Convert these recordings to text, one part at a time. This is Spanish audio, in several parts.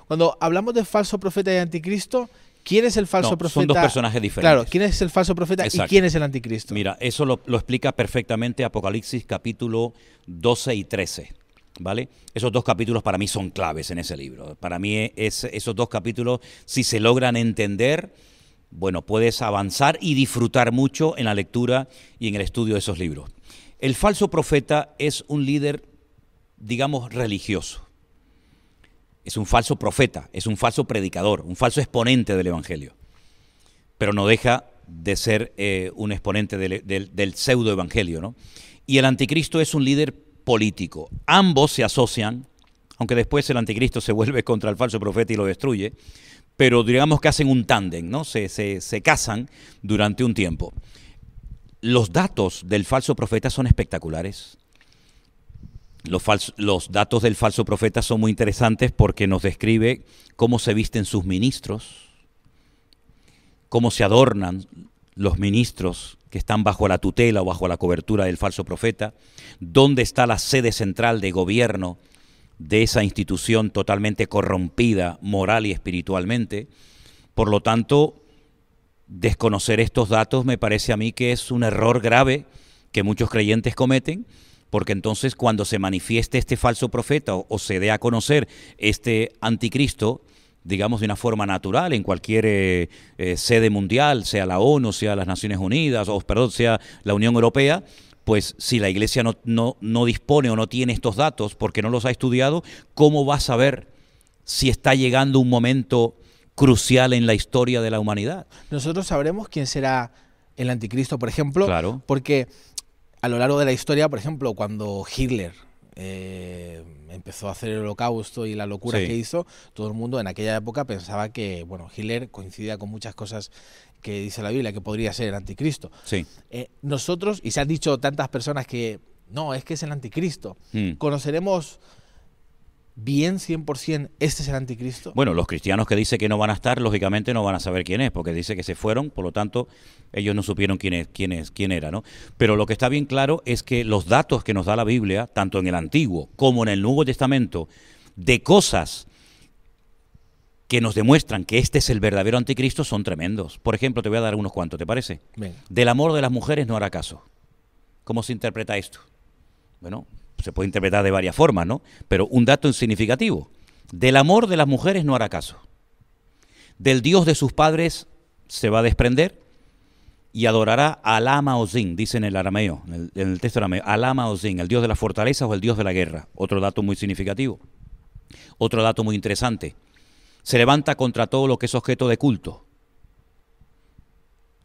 Cuando hablamos de falso profeta y anticristo, ¿quién es el falso profeta? Son dos personajes diferentes. Claro, ¿quién es el falso profeta y quién es el anticristo? Mira, eso lo explica perfectamente Apocalipsis capítulo 12 y 13. ¿Vale? Esos dos capítulos para mí son claves en ese libro. Para mí esos dos capítulos, si se logran entender, bueno, puedes avanzar y disfrutar mucho en la lectura y en el estudio de esos libros. El falso profeta es un líder, digamos, religioso. Es un falso profeta, es un falso predicador, un falso exponente del Evangelio. Pero no deja de ser un exponente del pseudo-evangelio, ¿no? Y el anticristo es un líder político. Ambos se asocian, aunque después el anticristo se vuelve contra el falso profeta y lo destruye, pero digamos que hacen un tándem, ¿no? Se casan durante un tiempo. Los datos del falso profeta son espectaculares. Los datos del falso profeta son muy interesantes porque nos describe cómo se visten sus ministros, cómo se adornan los ministros que están bajo la tutela o bajo la cobertura del falso profeta, dónde está la sede central de gobierno de esa institución totalmente corrompida moral y espiritualmente. Por lo tanto, desconocer estos datos me parece a mí que es un error grave que muchos creyentes cometen, porque entonces cuando se manifieste este falso profeta o se dé a conocer este anticristo, digamos de una forma natural, en cualquier sede mundial, sea la ONU, sea las Naciones Unidas, o perdón, sea la Unión Europea, pues si la Iglesia no dispone o no tiene estos datos porque no los ha estudiado, ¿cómo va a saber si está llegando un momento crucial en la historia de la humanidad? Nosotros sabremos quién será el anticristo, por ejemplo, claro, porque a lo largo de la historia, por ejemplo, cuando Hitler empezó a hacer el Holocausto y la locura que hizo, todo el mundo en aquella época pensaba que, bueno, Hitler coincidía con muchas cosas que dice la Biblia, que podría ser el anticristo. Sí. Nosotros, y se han dicho tantas personas que no, es que es el anticristo, ¿conoceremos bien 100% este es el anticristo? Bueno, los cristianos que dicen que no van a estar, lógicamente no van a saber quién es, porque dice que se fueron, por lo tanto, ellos no supieron quién era, ¿no? Pero lo que está bien claro es que los datos que nos da la Biblia, tanto en el Antiguo como en el Nuevo Testamento, de cosas que nos demuestran que este es el verdadero anticristo, son tremendos. Por ejemplo, te voy a dar unos cuantos, ¿te parece? Venga. Del amor de las mujeres no hará caso. ¿Cómo se interpreta esto? Bueno, se puede interpretar de varias formas, ¿no? Pero un dato significativo. Del amor de las mujeres no hará caso. Del Dios de sus padres se va a desprender y adorará a Alama Ozin, dice en el arameo, en el texto arameo, Alama Ozin, el Dios de las fortalezas o el Dios de la guerra. Otro dato muy significativo. Otro dato muy interesante. Se levanta contra todo lo que es objeto de culto.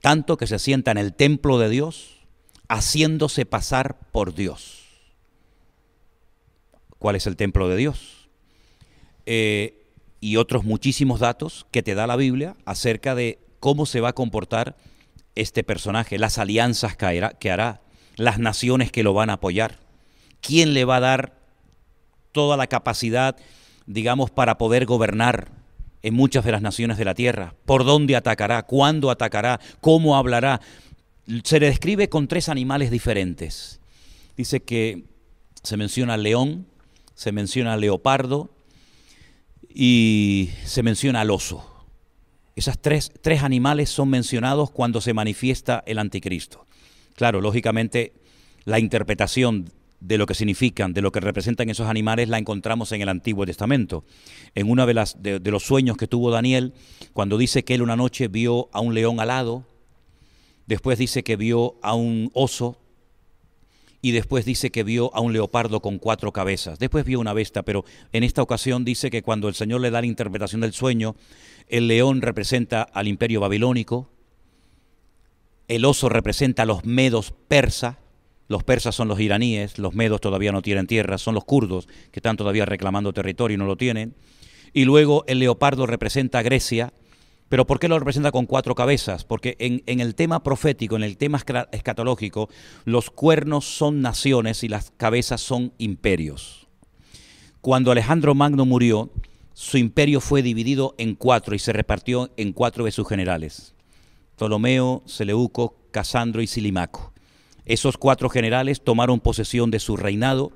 Tanto que se sienta en el templo de Dios, haciéndose pasar por Dios. ¿Cuál es el templo de Dios? Y otros muchísimos datos que te da la Biblia acerca de cómo se va a comportar este personaje, las alianzas que hará, las naciones que lo van a apoyar, quién le va a dar toda la capacidad, digamos, para poder gobernar en muchas de las naciones de la tierra, por dónde atacará, cuándo atacará, cómo hablará. Se le describe con 3 animales diferentes. Dice que se menciona león, se menciona leopardo y se menciona al oso. Esas tres animales son mencionados cuando se manifiesta el anticristo. Claro, lógicamente la interpretación de lo que significan, de lo que representan esos animales, la encontramos en el Antiguo Testamento. En uno de los sueños que tuvo Daniel, cuando dice que él una noche vio a un león alado, después dice que vio a un oso, y después dice que vio a un leopardo con 4 cabezas. Después vio una bestia, pero en esta ocasión dice que cuando el Señor le da la interpretación del sueño, el león representa al imperio babilónico, el oso representa a los medos persas. Los persas son los iraníes, los medos todavía no tienen tierra, son los kurdos que están todavía reclamando territorio y no lo tienen. Y luego el leopardo representa a Grecia. ¿Pero por qué lo representa con 4 cabezas? Porque en el tema profético, en el tema escatológico, los cuernos son naciones y las cabezas son imperios. Cuando Alejandro Magno murió, su imperio fue dividido en 4 y se repartió en 4 de sus generales: Ptolomeo, Seleuco, Casandro y Silimaco. Esos 4 generales tomaron posesión de su reinado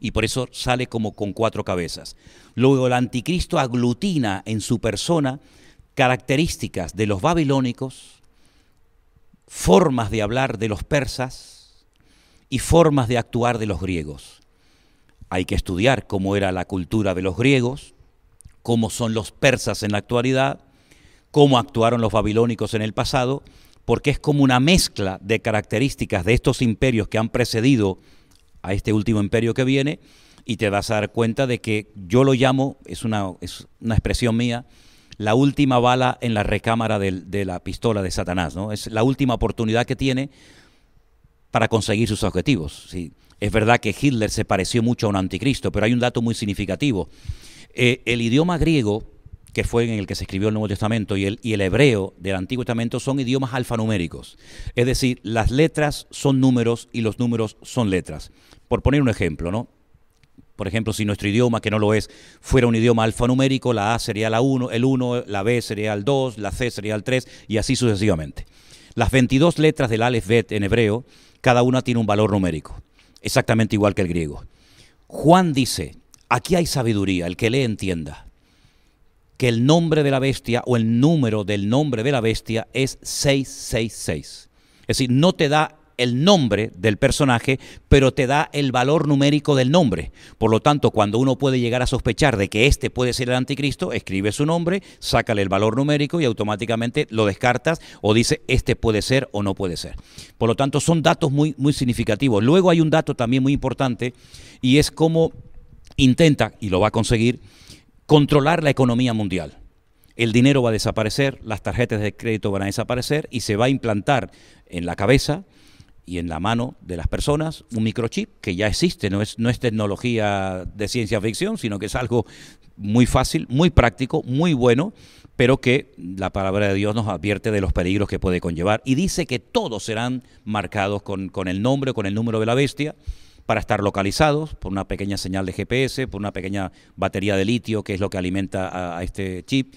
y por eso sale como con 4 cabezas. Luego el anticristo aglutina en su persona características de los babilónicos, formas de hablar de los persas y formas de actuar de los griegos. Hay que estudiar cómo era la cultura de los griegos, cómo son los persas en la actualidad, cómo actuaron los babilónicos en el pasado, porque es como una mezcla de características de estos imperios que han precedido a este último imperio que viene, y te vas a dar cuenta de que yo lo llamo, es una expresión mía, la última bala en la recámara de la pistola de Satanás, ¿no? Es la última oportunidad que tiene para conseguir sus objetivos. Sí, es verdad que Hitler se pareció mucho a un anticristo, pero hay un dato muy significativo. El idioma griego, que fue en el que se escribió el Nuevo Testamento, y el hebreo del Antiguo Testamento son idiomas alfanuméricos. Es decir, las letras son números y los números son letras. Por poner un ejemplo, ¿no? Por ejemplo, si nuestro idioma, que no lo es, fuera un idioma alfanumérico, la A sería el 1, la B sería el 2, la C sería el 3, y así sucesivamente. Las 22 letras del Aleph Bet en hebreo, cada una tiene un valor numérico, exactamente igual que el griego. Juan dice, aquí hay sabiduría, el que lee entienda, que el nombre de la bestia o el número del nombre de la bestia es 666. Es decir, no te da el nombre del personaje, pero te da el valor numérico del nombre. Por lo tanto, cuando uno puede llegar a sospechar de que este puede ser el anticristo, escribe su nombre, sácale el valor numérico y automáticamente lo descartas o dice este puede ser o no puede ser. Por lo tanto, son datos muy, muy significativos. Luego hay un dato también muy importante y es cómo intenta, y lo va a conseguir, controlar la economía mundial. El dinero va a desaparecer, las tarjetas de crédito van a desaparecer y se va a implantar en la cabeza y en la mano de las personas un microchip que ya existe, no es tecnología de ciencia ficción, sino que es algo muy fácil, muy práctico, muy bueno, pero que la palabra de Dios nos advierte de los peligros que puede conllevar y dice que todos serán marcados con el nombre, con el número de la bestia, para estar localizados por una pequeña señal de GPS, por una pequeña batería de litio, que es lo que alimenta a este chip.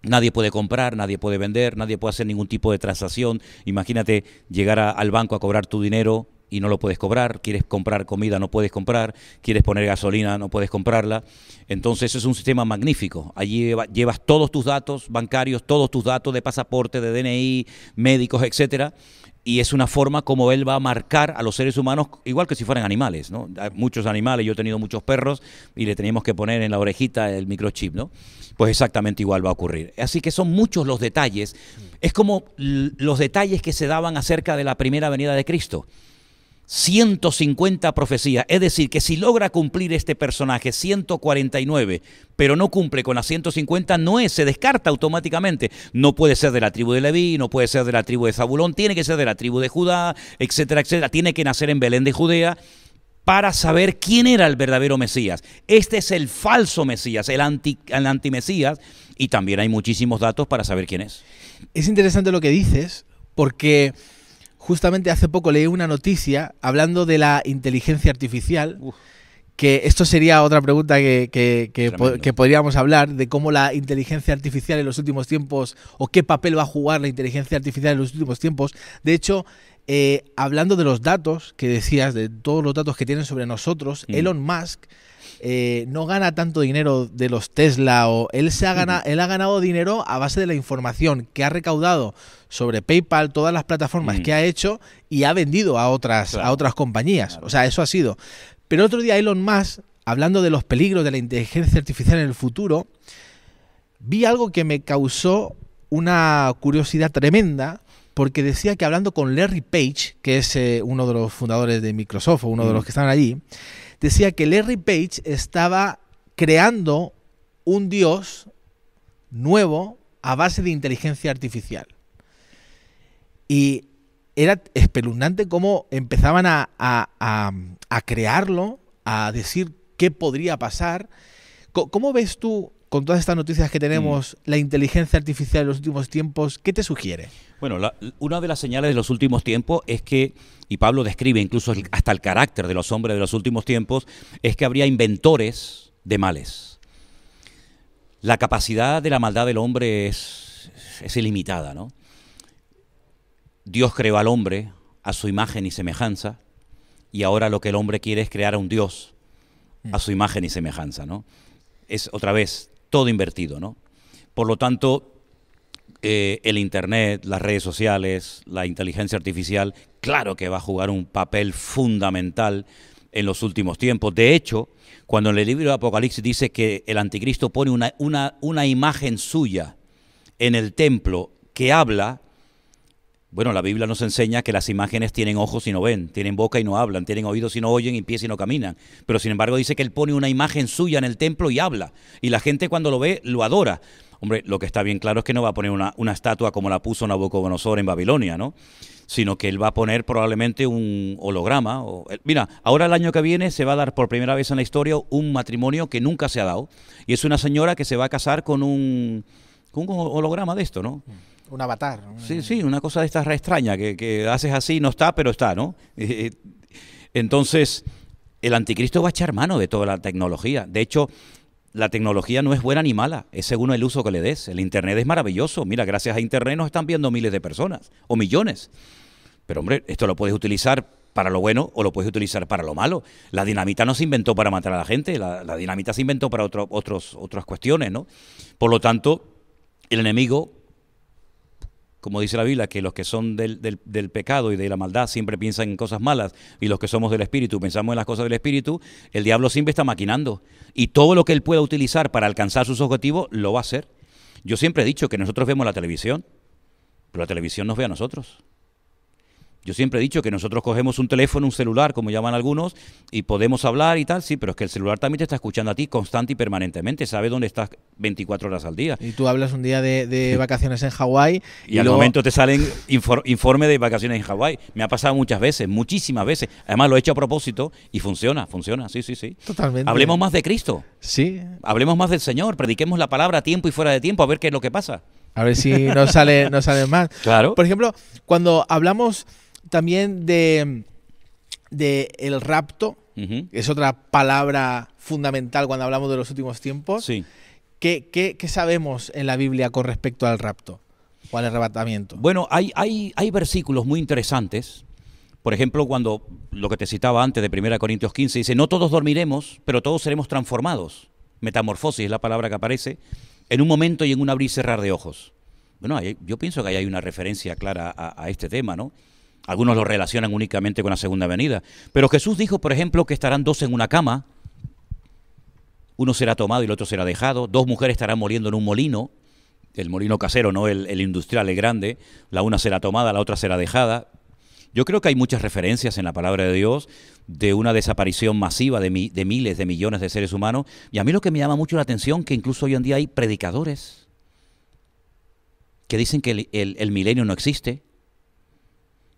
Nadie puede comprar, nadie puede vender, nadie puede hacer ningún tipo de transacción. Imagínate llegar al banco a cobrar tu dinero y no lo puedes cobrar, quieres comprar comida, no puedes comprar, quieres poner gasolina, no puedes comprarla. Entonces es un sistema magnífico. Allí llevas todos tus datos bancarios, todos tus datos de pasaporte, de DNI, médicos, etcétera, y es una forma como él va a marcar a los seres humanos igual que si fueran animales, ¿no? Hay muchos animales, yo he tenido muchos perros y le teníamos que poner en la orejita el microchip, ¿no? Pues exactamente igual va a ocurrir. Así que son muchos los detalles. Es como los detalles que se daban acerca de la primera venida de Cristo. 150 profecías, es decir, que si logra cumplir este personaje 149, pero no cumple con las 150, se descarta automáticamente. No puede ser de la tribu de Leví, no puede ser de la tribu de Zabulón, tiene que ser de la tribu de Judá, etcétera, etcétera. Tiene que nacer en Belén de Judea para saber quién era el verdadero Mesías. Este es el falso Mesías, el antimesías, y también hay muchísimos datos para saber quién es. Es interesante lo que dices, porque justamente hace poco leí una noticia hablando de la inteligencia artificial, que esto sería otra pregunta que podríamos hablar, de cómo la inteligencia artificial en los últimos tiempos, o qué papel va a jugar la inteligencia artificial en los últimos tiempos. De hecho, hablando de los datos que decías, de todos los datos que tienen sobre nosotros, Elon Musk no gana tanto dinero de los Tesla, o él ha ganado dinero a base de la información que ha recaudado sobre PayPal, todas las plataformas que ha hecho, y ha vendido a otras compañías. O sea, eso ha sido. Pero otro día Elon Musk, hablando de los peligros de la inteligencia artificial en el futuro, vi algo que me causó una curiosidad tremenda, porque decía que hablando con Larry Page, que es uno de los fundadores de Microsoft, o uno de los que estaban allí, decía que Larry Page estaba creando un dios nuevo a base de inteligencia artificial. Y era espeluznante cómo empezaban a crearlo, a decir qué podría pasar. ¿Cómo ves tú, con todas estas noticias que tenemos, la inteligencia artificial en los últimos tiempos? ¿Qué te sugiere? Bueno, una de las señales de los últimos tiempos es que, y Pablo describe incluso hasta el carácter de los hombres de los últimos tiempos, es que habría inventores de males. La capacidad de la maldad del hombre es ilimitada, ¿no? Dios creó al hombre a su imagen y semejanza, y ahora lo que el hombre quiere es crear a un Dios a su imagen y semejanza, ¿no? Es otra vez todo invertido, ¿no? Por lo tanto, el Internet, las redes sociales, la inteligencia artificial, claro que va a jugar un papel fundamental en los últimos tiempos. De hecho, cuando en el libro de Apocalipsis dice que el anticristo pone una imagen suya en el templo que habla, bueno, la Biblia nos enseña que las imágenes tienen ojos y no ven, tienen boca y no hablan, tienen oídos y no oyen y pies y no caminan. Pero sin embargo dice que él pone una imagen suya en el templo y habla. Y la gente cuando lo ve, lo adora. Hombre, lo que está bien claro es que no va a poner una estatua como la puso Nabucodonosor en Babilonia, ¿no? Sino que él va a poner probablemente un holograma. Mira, ahora el año que viene se va a dar por primera vez en la historia un matrimonio que nunca se ha dado. Y es una señora que se va a casar con un holograma de esto, ¿no? Un avatar. Sí, una cosa de estas re extraña, que haces así, no está, pero está, ¿no? Entonces, el anticristo va a echar mano de toda la tecnología. De hecho, la tecnología no es buena ni mala, es según el uso que le des. El Internet es maravilloso. Mira, gracias a Internet nos están viendo miles de personas, o millones. Pero, hombre, esto lo puedes utilizar para lo bueno o lo puedes utilizar para lo malo. La dinamita no se inventó para matar a la gente, la dinamita se inventó para otras cuestiones, ¿no? Por lo tanto, el enemigo, como dice la Biblia, que los que son del pecado y de la maldad siempre piensan en cosas malas, y los que somos del Espíritu pensamos en las cosas del Espíritu, el diablo siempre está maquinando. Y todo lo que él pueda utilizar para alcanzar sus objetivos, lo va a hacer. Yo siempre he dicho que nosotros vemos la televisión, pero la televisión nos ve a nosotros. Yo siempre he dicho que nosotros cogemos un teléfono, un celular, como llaman algunos, y podemos hablar y tal, sí, pero es que el celular también te está escuchando a ti constante y permanentemente, sabe dónde estás 24 horas al día. Y tú hablas un día de vacaciones en Hawái y al momento te salen informe de vacaciones en Hawái. Me ha pasado muchas veces, muchísimas veces. Además lo he hecho a propósito y funciona, sí. Totalmente. Hablemos más de Cristo. Sí. Hablemos más del Señor, prediquemos la palabra a tiempo y fuera de tiempo, a ver qué es lo que pasa. A ver si nos sale más. Claro. Por ejemplo, cuando hablamos también de el rapto, que es otra palabra fundamental cuando hablamos de los últimos tiempos. Sí. ¿Qué sabemos en la Biblia con respecto al rapto o al arrebatamiento? Bueno, hay versículos muy interesantes. Por ejemplo, cuando lo que te citaba antes de 1 Corintios 15, dice, no todos dormiremos, pero todos seremos transformados. Metamorfosis es la palabra que aparece, en un momento y en un abrir y cerrar de ojos. Bueno, yo pienso que ahí hay una referencia clara a este tema, ¿no? Algunos lo relacionan únicamente con la segunda venida. Pero Jesús dijo, por ejemplo, que estarán dos en una cama, uno será tomado y el otro será dejado, dos mujeres estarán moliendo en un molino, el molino casero, no el industrial, el grande, la una será tomada, la otra será dejada. Yo creo que hay muchas referencias en la palabra de Dios de una desaparición masiva de miles, de millones de seres humanos. Y a mí lo que me llama mucho la atención, que incluso hoy en día hay predicadores que dicen que el milenio no existe,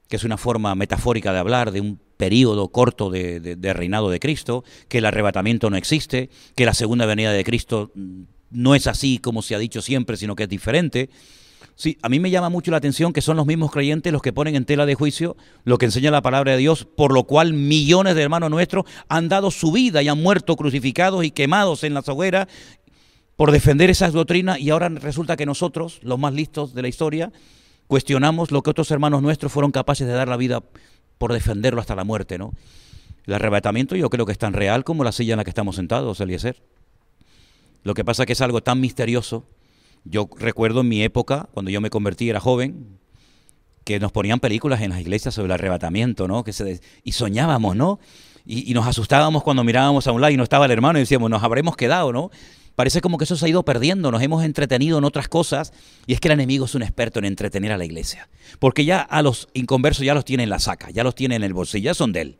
que es una forma metafórica de hablar de un periodo corto de reinado de Cristo, que el arrebatamiento no existe, que la segunda venida de Cristo no es así como se ha dicho siempre, sino que es diferente. Sí, a mí me llama mucho la atención que son los mismos creyentes los que ponen en tela de juicio lo que enseña la palabra de Dios, por lo cual millones de hermanos nuestros han dado su vida y han muerto crucificados y quemados en las hogueras por defender esas doctrinas, y ahora resulta que nosotros, los más listos de la historia, cuestionamos lo que otros hermanos nuestros fueron capaces de dar la vida por defenderlo hasta la muerte, ¿no? El arrebatamiento yo creo que es tan real como la silla en la que estamos sentados, Eliezer. Lo que pasa es que es algo tan misterioso. Yo recuerdo en mi época, cuando yo me convertí, era joven, que nos ponían películas en las iglesias sobre el arrebatamiento, ¿no? Y soñábamos, ¿no? Y nos asustábamos cuando mirábamos a un lado y no estaba el hermano y decíamos, nos habremos quedado, ¿no? Parece como que eso se ha ido perdiendo, nos hemos entretenido en otras cosas, y es que el enemigo es un experto en entretener a la iglesia, porque ya a los inconversos ya los tiene en la saca, ya los tiene en el bolsillo, ya son de él.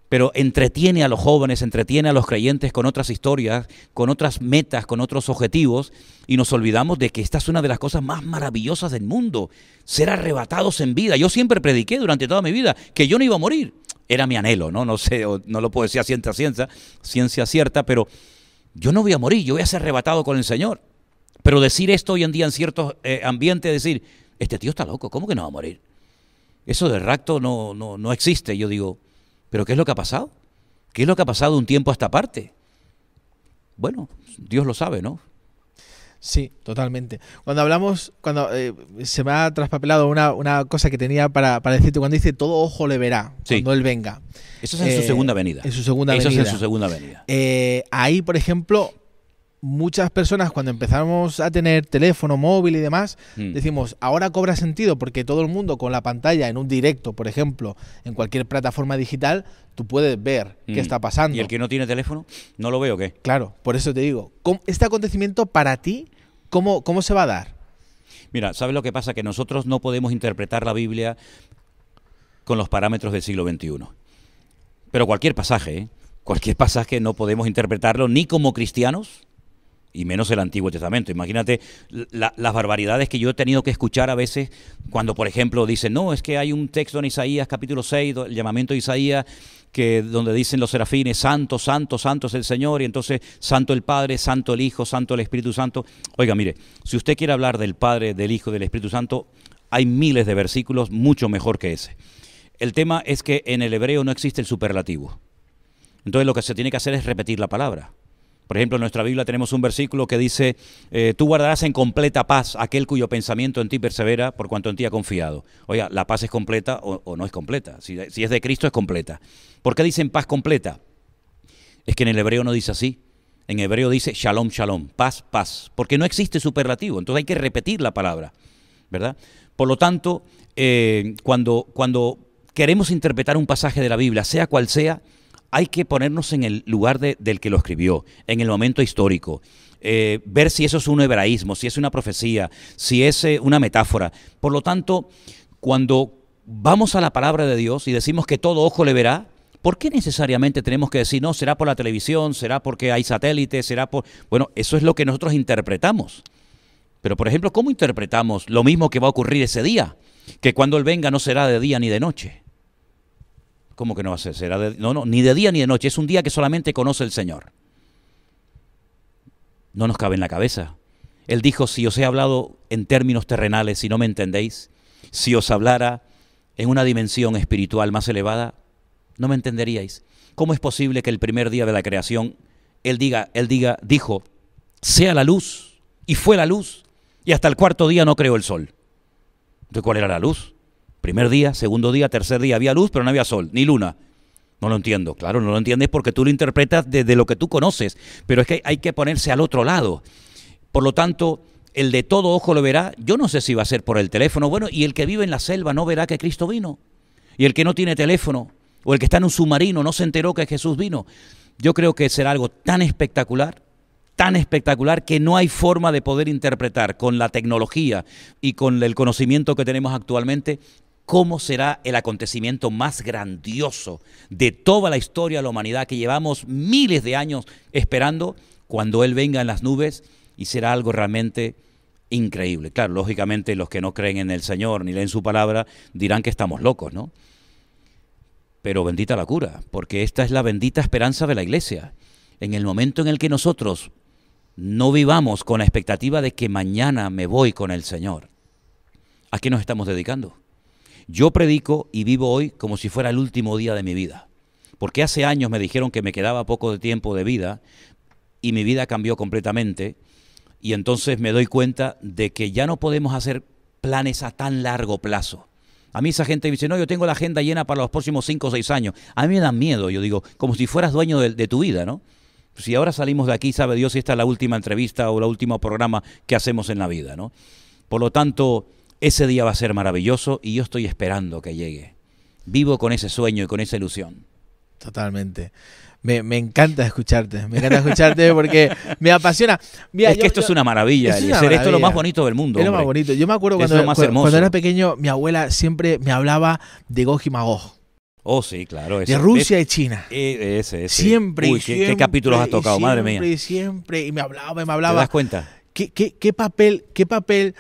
Pero entretiene a los jóvenes, entretiene a los creyentes con otras historias, con otras metas, con otros objetivos, y nos olvidamos de que esta es una de las cosas más maravillosas del mundo, ser arrebatados en vida. Yo siempre prediqué durante toda mi vida que yo no iba a morir, era mi anhelo, ¿no? No sé, no lo puedo decir a ciencia cierta, pero yo no voy a morir, yo voy a ser arrebatado con el Señor. Pero decir esto hoy en día en ciertos ambientes, decir, este tío está loco, ¿cómo que no va a morir? Eso del rapto no existe. Yo digo, ¿pero qué es lo que ha pasado? ¿Qué es lo que ha pasado de un tiempo a esta parte? Bueno, Dios lo sabe, ¿no? Sí, totalmente. Cuando hablamos, se me ha traspapelado una cosa que tenía para decirte, cuando dice todo ojo le verá, Sí. cuando Él venga. Eso es en su segunda venida. En su segunda Eso venida. es en su segunda venida. Ahí, por ejemplo, muchas personas cuando empezamos a tener teléfono móvil y demás, decimos, ahora cobra sentido porque todo el mundo con la pantalla en un directo, por ejemplo, en cualquier plataforma digital, tú puedes ver qué está pasando. ¿Y el que no tiene teléfono? ¿No lo ve o qué? Claro, por eso te digo, este acontecimiento para ti, ¿cómo se va a dar? Mira, ¿sabes lo que pasa? Que nosotros no podemos interpretar la Biblia con los parámetros del siglo XXI. Pero cualquier pasaje no podemos interpretarlo ni como cristianos, y menos el Antiguo Testamento. Imagínate las barbaridades que yo he tenido que escuchar a veces cuando, por ejemplo, dicen, no, es que hay un texto en Isaías, capítulo 6, el llamamiento de Isaías, donde dicen los serafines, santo, santo, santo es el Señor, y entonces santo el Padre, santo el Hijo, santo el Espíritu Santo. Oiga, mire, si usted quiere hablar del Padre, del Hijo, del Espíritu Santo, hay miles de versículos mucho mejor que ese. El tema es que en el hebreo no existe el superlativo. Entonces lo que se tiene que hacer es repetir la palabra. Por ejemplo, en nuestra Biblia tenemos un versículo que dice, tú guardarás en completa paz aquel cuyo pensamiento en ti persevera por cuanto en ti ha confiado. Oiga, ¿la paz es completa o no es completa? Si es de Cristo es completa. ¿Por qué dicen paz completa? Es que en el hebreo no dice así. En hebreo dice shalom, shalom, paz, paz. Porque no existe superlativo, entonces hay que repetir la palabra, ¿verdad? Por lo tanto, cuando queremos interpretar un pasaje de la Biblia, sea cual sea, hay que ponernos en el lugar del que lo escribió, en el momento histórico, ver si eso es un hebraísmo, si es una profecía, si es una metáfora. Por lo tanto, cuando vamos a la palabra de Dios y decimos que todo ojo le verá, ¿por qué necesariamente tenemos que decir, no, será por la televisión, será porque hay satélites, será por...? Bueno, eso es lo que nosotros interpretamos. Pero, por ejemplo, ¿cómo interpretamos lo mismo que va a ocurrir ese día? Que cuando Él venga no será de día ni de noche. ¿Cómo que no va a ser? No, ni de día ni de noche. Es un día que solamente conoce el Señor. No nos cabe en la cabeza. Él dijo, si os he hablado en términos terrenales y no me entendéis, si os hablara en una dimensión espiritual más elevada, no me entenderíais. ¿Cómo es posible que el primer día de la creación Él dijo, sea la luz, y fue la luz, y hasta el cuarto día no creó el sol? Entonces, ¿cuál era la luz? Primer día, segundo día, tercer día, había luz, pero no había sol, ni luna. No lo entiendo. Claro, no lo entiendes porque tú lo interpretas desde lo que tú conoces, pero es que hay que ponerse al otro lado. Por lo tanto, el de todo ojo lo verá. Yo no sé si va a ser por el teléfono. Bueno, y el que vive en la selva no verá que Cristo vino. Y el que no tiene teléfono, o el que está en un submarino, no se enteró que Jesús vino. Yo creo que será algo tan espectacular que no hay forma de poder interpretar con la tecnología y con el conocimiento que tenemos actualmente cómo será el acontecimiento más grandioso de toda la historia de la humanidad que llevamos miles de años esperando cuando Él venga en las nubes, y será algo realmente increíble. Claro, lógicamente los que no creen en el Señor ni leen su palabra dirán que estamos locos, ¿no? Pero bendita la cura, porque esta es la bendita esperanza de la Iglesia. En el momento en el que nosotros no vivamos con la expectativa de que mañana me voy con el Señor, ¿a qué nos estamos dedicando? Yo predico y vivo hoy como si fuera el último día de mi vida, porque hace años me dijeron que me quedaba poco de tiempo de vida y mi vida cambió completamente, y entonces me doy cuenta de que ya no podemos hacer planes a tan largo plazo. A mí esa gente dice, no, yo tengo la agenda llena para los próximos 5 o 6 años. A mí me dan miedo, yo digo, como si fueras dueño de tu vida, ¿no? Si ahora salimos de aquí, sabe Dios si esta es la última entrevista o el último programa que hacemos en la vida, ¿no? Por lo tanto, ese día va a ser maravilloso y yo estoy esperando que llegue. Vivo con ese sueño y con esa ilusión. Totalmente. Me encanta escucharte porque me apasiona. Mira, es que esto es una maravilla, Eliezer, esto es lo más bonito del mundo. Es lo más bonito. Yo me acuerdo cuando era pequeño, mi abuela siempre me hablaba de Gog y Magog. Oh, sí, claro. De Rusia y China. Ese. Siempre. Uy, ¿qué capítulos has tocado, madre mía? Siempre. Y me hablaba. ¿Te das cuenta? ¿Qué papel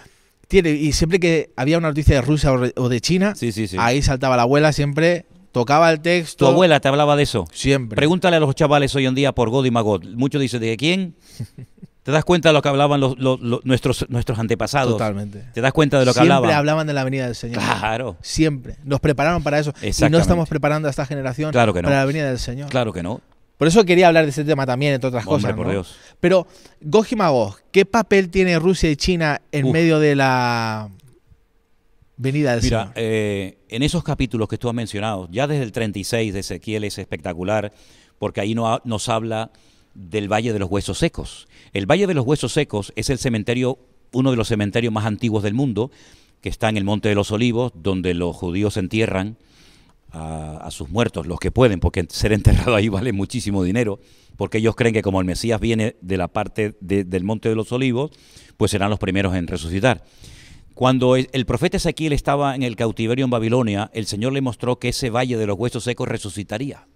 tiene? Y siempre que había una noticia de Rusia o de China, sí. ahí saltaba la abuela, siempre tocaba el texto. ¿Tu abuela te hablaba de eso? Siempre. Pregúntale a los chavales hoy en día por Gog y Magog. Muchos dicen, ¿de quién? ¿Te das cuenta de lo que hablaban nuestros antepasados? Totalmente. ¿Te das cuenta de lo que hablaban? Siempre hablaban de la venida del Señor. Claro. Siempre. Nos prepararon para eso. Y no estamos preparando a esta generación para la venida del Señor. Claro que no. Por eso quería hablar de ese tema también, entre otras Hombre, cosas, por ¿no? Dios. Pero Gog y Magog, ¿qué papel tiene Rusia y China en medio de la venida del Mira, Señor? en esos capítulos que tú has mencionado, ya desde el 36 de Ezequiel es espectacular, porque ahí nos habla del Valle de los Huesos Secos. El Valle de los Huesos Secos es el cementerio, uno de los cementerios más antiguos del mundo, que está en el Monte de los Olivos, donde los judíos entierran a sus muertos, los que pueden, porque ser enterrado ahí vale muchísimo dinero, porque ellos creen que como el Mesías viene de la parte del Monte de los Olivos, pues serán los primeros en resucitar. Cuando el profeta Ezequiel estaba en el cautiverio en Babilonia, el Señor le mostró que ese Valle de los Huesos Secos resucitaría.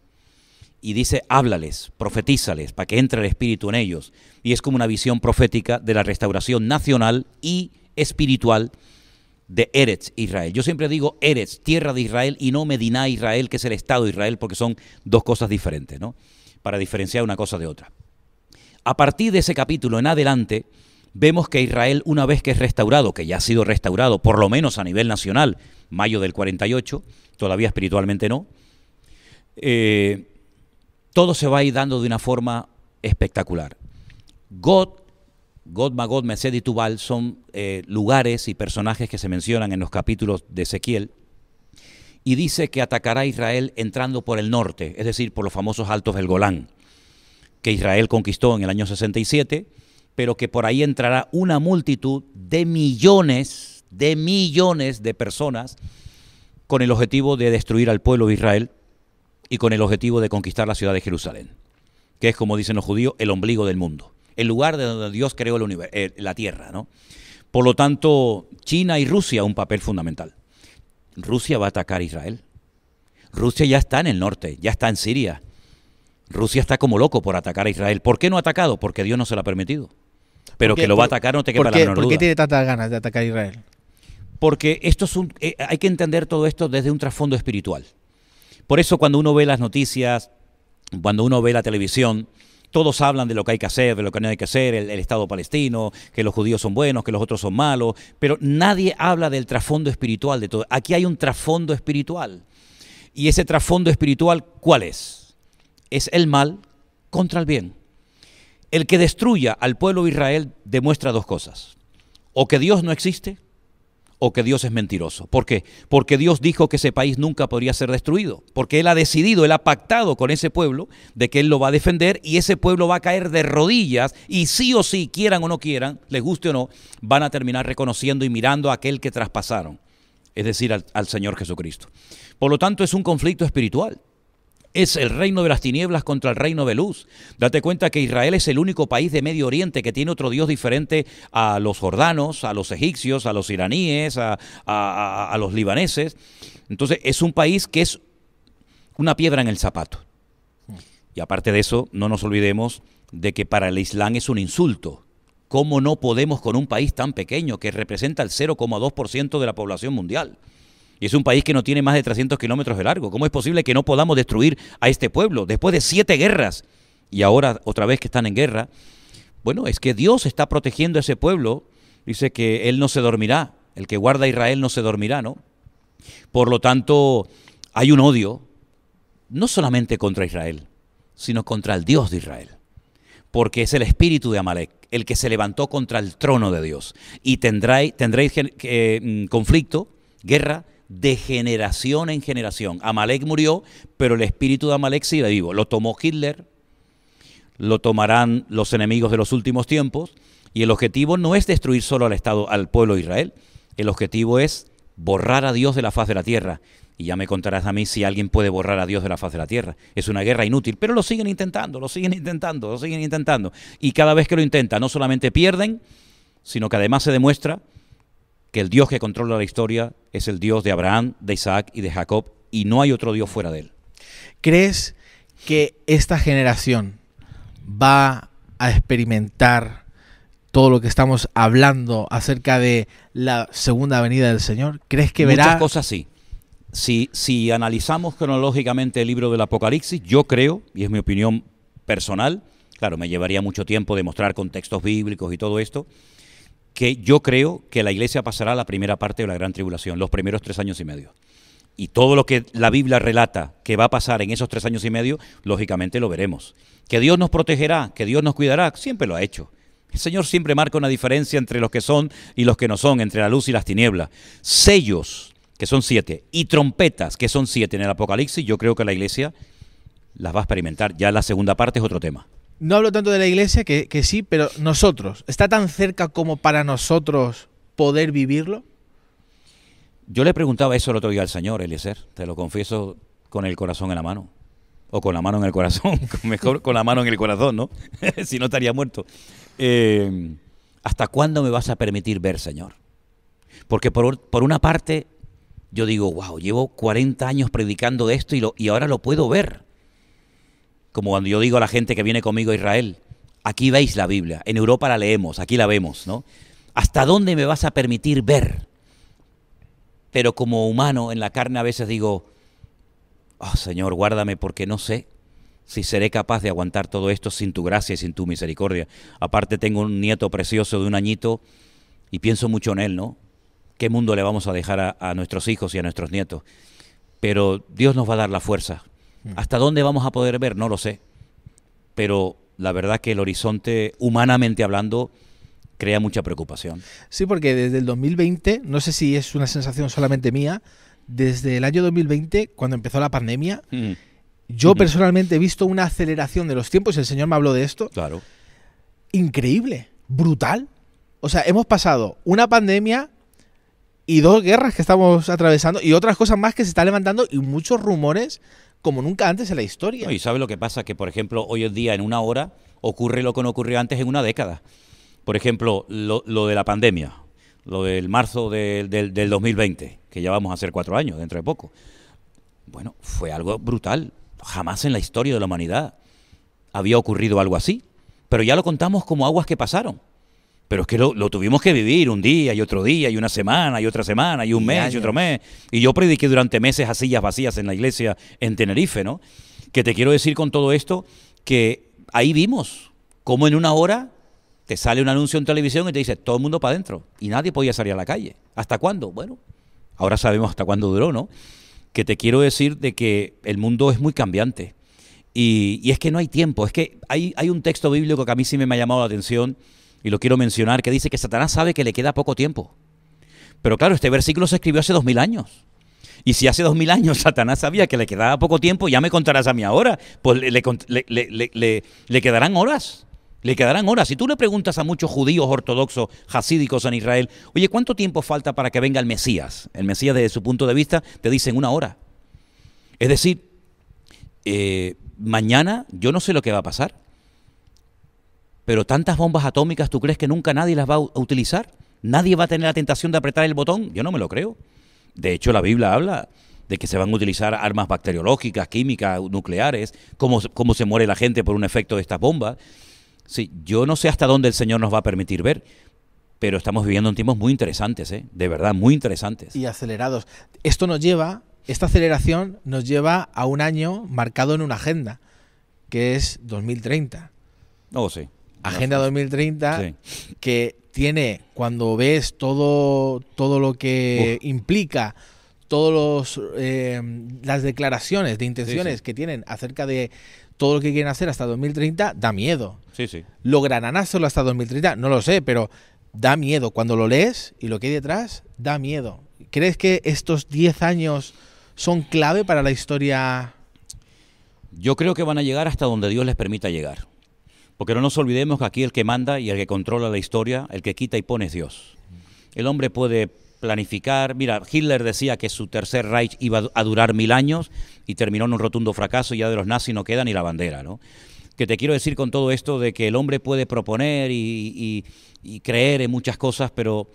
Y dice, háblales, profetízales, para que entre el Espíritu en ellos. Y es como una visión profética de la restauración nacional y espiritual de Eretz Israel. Yo siempre digo Eretz, tierra de Israel, y no Mediná Israel, que es el Estado de Israel, porque son dos cosas diferentes, ¿no? Para diferenciar una cosa de otra. A partir de ese capítulo en adelante, vemos que Israel, una vez que es restaurado, que ya ha sido restaurado, por lo menos a nivel nacional, mayo del 48, todavía espiritualmente no, todo se va a ir dando de una forma espectacular. Gog, Magog, Mesed y Tubal son lugares y personajes que se mencionan en los capítulos de Ezequiel, y dice que atacará a Israel entrando por el norte, es decir, por los famosos altos del Golán, que Israel conquistó en el año 67, pero que por ahí entrará una multitud de millones de personas con el objetivo de destruir al pueblo de Israel y con el objetivo de conquistar la ciudad de Jerusalén, que es, como dicen los judíos, el ombligo del mundo, el lugar de donde Dios creó la tierra, ¿no? Por lo tanto, China y Rusia un papel fundamental. Rusia va a atacar a Israel. Rusia ya está en el norte, ya está en Siria. Rusia está como loco por atacar a Israel. ¿Por qué no ha atacado? Porque Dios no se lo ha permitido. Pero que lo va a atacar no te quepa la menor duda. ¿Por qué tiene tantas ganas de atacar a Israel? Porque esto es hay que entender todo esto desde un trasfondo espiritual. Por eso cuando uno ve las noticias, cuando uno ve la televisión, todos hablan de lo que hay que hacer, de lo que no hay que hacer, el Estado palestino, que los judíos son buenos, que los otros son malos, pero nadie habla del trasfondo espiritual de todo. Aquí hay un trasfondo espiritual. Y ese trasfondo espiritual, ¿cuál es? Es el mal contra el bien. El que destruya al pueblo de Israel demuestra dos cosas. O que Dios no existe, o que Dios es mentiroso. ¿Por qué? Porque Dios dijo que ese país nunca podría ser destruido, porque Él ha decidido, Él ha pactado con ese pueblo de que Él lo va a defender, y ese pueblo va a caer de rodillas, y sí o sí, quieran o no quieran, les guste o no, van a terminar reconociendo y mirando a aquel que traspasaron, es decir, al Señor Jesucristo. Por lo tanto, es un conflicto espiritual. Es el reino de las tinieblas contra el reino de luz. Date cuenta que Israel es el único país de Medio Oriente que tiene otro Dios diferente a los jordanos, a los egipcios, a los iraníes, a los libaneses. Entonces es un país que es una piedra en el zapato. Y aparte de eso, no nos olvidemos de que para el Islam es un insulto. ¿Cómo no podemos con un país tan pequeño que representa el 0,2% de la población mundial? Y es un país que no tiene más de 300 kilómetros de largo. ¿Cómo es posible que no podamos destruir a este pueblo después de 7 guerras? Y ahora otra vez que están en guerra. Bueno, es que Dios está protegiendo a ese pueblo. Dice que Él no se dormirá. El que guarda a Israel no se dormirá, ¿no? Por lo tanto, hay un odio, no solamente contra Israel, sino contra el Dios de Israel. Porque es el espíritu de Amalek, el que se levantó contra el trono de Dios. Y tendréis conflicto, guerra, de generación en generación. Amalek murió, pero el espíritu de Amalek sigue vivo. Lo tomó Hitler, lo tomarán los enemigos de los últimos tiempos, y el objetivo no es destruir solo al pueblo de Israel. El objetivo es borrar a Dios de la faz de la tierra. Y ya me contarás a mí si alguien puede borrar a Dios de la faz de la tierra. Es una guerra inútil, pero lo siguen intentando, lo siguen intentando, lo siguen intentando. Y cada vez que lo intentan, no solamente pierden, sino que además se demuestra que el Dios que controla la historia es el Dios de Abraham, de Isaac y de Jacob, y no hay otro Dios fuera de él. ¿Crees que esta generación va a experimentar todo lo que estamos hablando acerca de la segunda venida del Señor? ¿Crees que verá? Muchas cosas sí. Si analizamos cronológicamente el libro del Apocalipsis, yo creo, y es mi opinión personal, claro, me llevaría mucho tiempo demostrar contextos bíblicos y todo esto, que yo creo que la iglesia pasará la primera parte de la gran tribulación, los primeros 3 años y medio. Y todo lo que la Biblia relata que va a pasar en esos 3 años y medio, lógicamente lo veremos. Que Dios nos protegerá, que Dios nos cuidará, siempre lo ha hecho. El Señor siempre marca una diferencia entre los que son y los que no son, entre la luz y las tinieblas. Sellos, que son 7, y trompetas, que son 7 en el Apocalipsis, yo creo que la Iglesia las va a experimentar. Ya la segunda parte es otro tema. No hablo tanto de la Iglesia, que sí, pero nosotros, ¿está tan cerca como para nosotros poder vivirlo? Yo le preguntaba eso el otro día al Señor, Eliezer, te lo confieso, con el corazón en la mano. O con la mano en el corazón, mejor con la mano en el corazón, ¿no? Si no estaría muerto. ¿Hasta cuándo me vas a permitir ver, Señor? Porque por una parte, yo digo, wow, llevo 40 años predicando de esto y ahora lo puedo ver. Como cuando yo digo a la gente que viene conmigo a Israel, aquí veis la Biblia, en Europa la leemos, aquí la vemos, ¿no? ¿Hasta dónde me vas a permitir ver? Pero como humano, en la carne a veces digo, oh, Señor, guárdame porque no sé si seré capaz de aguantar todo esto sin tu gracia y sin tu misericordia. Aparte tengo un nieto precioso de 1 añito y pienso mucho en él, ¿no? ¿Qué mundo le vamos a dejar a nuestros hijos y a nuestros nietos? Pero Dios nos va a dar la fuerza. ¿Hasta dónde vamos a poder ver? No lo sé. Pero la verdad que el horizonte, humanamente hablando, crea mucha preocupación. Sí, porque desde el 2020, no sé si es una sensación solamente mía, desde el año 2020, cuando empezó la pandemia, yo personalmente he visto una aceleración de los tiempos, el Señor me habló de esto, Claro. Increíble, brutal. O sea, hemos pasado una pandemia y 2 guerras que estamos atravesando y otras cosas más que se están levantando y muchos rumores como nunca antes en la historia. No, y ¿sabe lo que pasa? Que, por ejemplo, hoy en día, en 1 hora, ocurre lo que no ocurrió antes en 1 década. Por ejemplo, lo de la pandemia, lo del marzo del 2020, que ya vamos a hacer 4 años, dentro de poco. Bueno, fue algo brutal. Jamás en la historia de la humanidad había ocurrido algo así. Pero ya lo contamos como aguas que pasaron. Pero es que lo tuvimos que vivir un día y otro día y una semana y otra semana y un mes años. y otro mes. Y yo prediqué durante meses a sillas vacías en la iglesia en Tenerife, ¿no? Que te quiero decir con todo esto que ahí vimos cómo en 1 hora te sale un anuncio en televisión y te dice todo el mundo para adentro y nadie podía salir a la calle. ¿Hasta cuándo? Bueno, ahora sabemos hasta cuándo duró, ¿no? Que te quiero decir de que el mundo es muy cambiante y es que no hay tiempo. Es que hay un texto bíblico que a mí sí me ha llamado la atención y lo quiero mencionar, que dice que Satanás sabe que le queda poco tiempo. Pero claro, este versículo se escribió hace 2000 años. Y si hace 2000 años Satanás sabía que le quedaba poco tiempo, ya me contarás a mí ahora, pues le quedarán horas. Le quedarán horas. Si tú le preguntas a muchos judíos ortodoxos, hasídicos en Israel, oye, ¿cuánto tiempo falta para que venga el Mesías? El Mesías, desde su punto de vista, te dicen 1 hora. Es decir, mañana yo no sé lo que va a pasar, pero tantas bombas atómicas, ¿tú crees que nunca nadie las va a utilizar? ¿Nadie va a tener la tentación de apretar el botón? Yo no me lo creo. De hecho, la Biblia habla de que se van a utilizar armas bacteriológicas, químicas, nucleares, cómo se muere la gente por un efecto de estas bombas. Sí, yo no sé hasta dónde el Señor nos va a permitir ver, pero estamos viviendo en tiempos muy interesantes, de verdad, muy interesantes. Y acelerados. Esta aceleración nos lleva a un año marcado en una agenda, que es 2030. Oh, sí. Agenda 2030, Sí. que tiene, cuando ves todo lo que implica, todas las declaraciones de intenciones que tienen acerca de todo lo que quieren hacer hasta 2030, da miedo. Sí, sí. ¿Lograrán hacerlo hasta 2030? No lo sé, pero da miedo. Cuando lo lees y lo que hay detrás, da miedo. ¿Crees que estos 10 años son clave para la historia? Yo creo que van a llegar hasta donde Dios les permita llegar. Porque no nos olvidemos que aquí el que manda y el que controla la historia, el que quita y pone es Dios. El hombre puede planificar. Mira, Hitler decía que su tercer Reich iba a durar 1000 años y terminó en un rotundo fracaso y ya de los nazis no queda ni la bandera, ¿no? Que te quiero decir con todo esto de que el hombre puede proponer y creer en muchas cosas, pero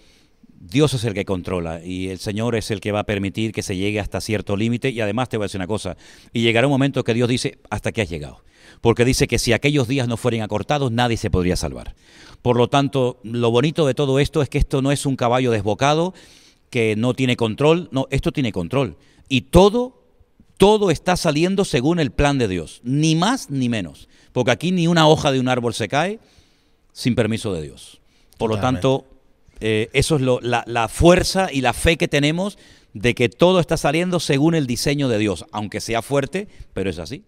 Dios es el que controla y el Señor es el que va a permitir que se llegue hasta cierto límite. Y además te voy a decir una cosa, y llegará un momento que Dios dice hasta aquí has llegado, porque dice que si aquellos días no fueran acortados nadie se podría salvar. Por lo tanto, lo bonito de todo esto es que esto no es un caballo desbocado que no tiene control, no, esto tiene control y todo está saliendo según el plan de Dios, ni más ni menos, porque aquí ni una hoja de un árbol se cae sin permiso de Dios. Por lo tanto, eso es la fuerza y la fe que tenemos de que todo está saliendo según el diseño de Dios, aunque sea fuerte, pero es así.